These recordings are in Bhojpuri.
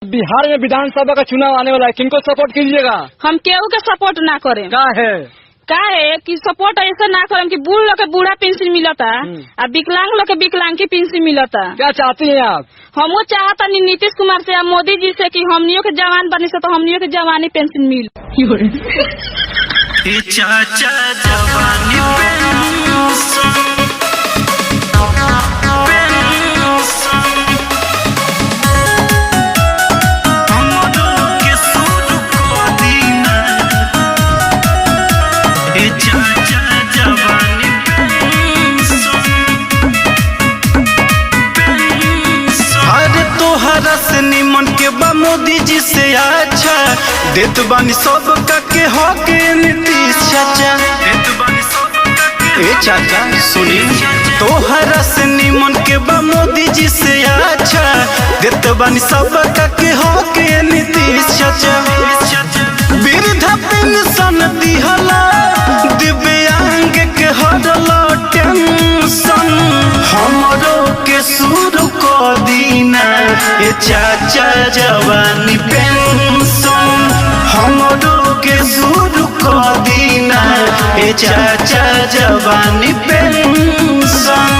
बिहार में विधानसभा का चुनाव आने वाला है, किनको सपोर्ट कीजिएगा? हम केहू के सपोर्ट ना करें। का है कि सपोर्ट ऐसा ना करें कि बूढ़ लोग के बूढ़ा पेंशन मिलता और विकलांग लोग के विकलांग की पेंशन मिलता। क्या चाहती हैं आप? हम वो चाहता नीतीश कुमार से या मोदी जी से कि हमनियों के जवान बनी से तो हमनियों के जवानी पेंशन मिल। चाचा जवानी निमन के बा मोदी जी से अच्छा देत बानी सब के हक नीतीश चाचा। ए चाचा सुनी तोहरा से निमन के बा मोदी जी से अच्छा देत बानी सब के हक नीतीश चाचा। वृद्धा पेंशन दिहला दिव्यांग के हरला टेंशन हमरो के शुरू कर दीना ये चाचा जवानी पेंशन हमरो के शुरू कर दीना ये चाचा जवानी पेंशन।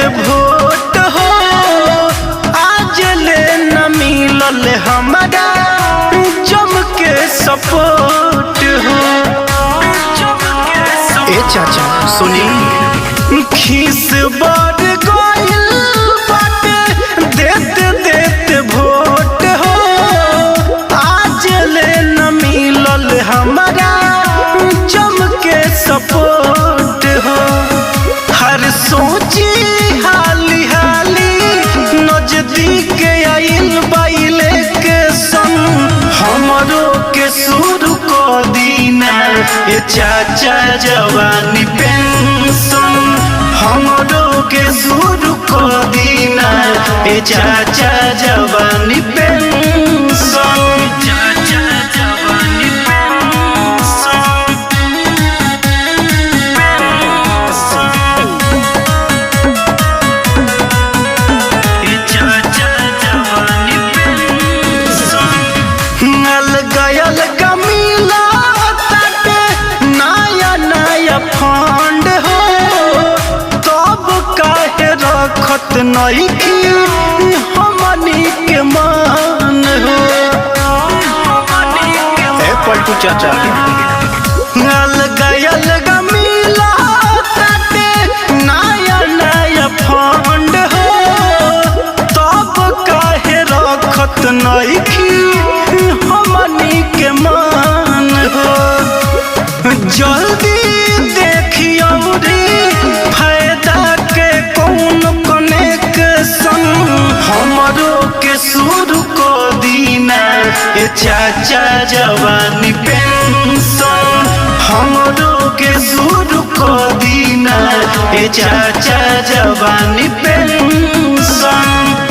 वोट हो आज ले न मिलल हमारा जम के सपोर्ट हो। ए चाचा सुनी खीस बढ़ गइल बाटे देते देते वोट हो आज ले न मिलल हमारा जम के सपोर्ट हो। हर सोची हाली हाली नजदीक आइल बाइले के संग हमरो के शुरू कर दीना ये चाचा जवानी पेंशन हमरो के शुरू कर दीना ये चाचा जवानी पेंशन। फंड हो तब काहे रखत नहीं हमनी के मान हो। ए पलटू चाचा अलग मिला ताटे नया नया फंड हो तब काहे रखत नहीं हमनी के मान हो। जल्दी फायदा के कौन कनेक्शन हमरो के शुरू कर दीना ये चाचा जवानी पेंशन हमरो के शुरू कर दीना ये चाचा जवानी पेंशन।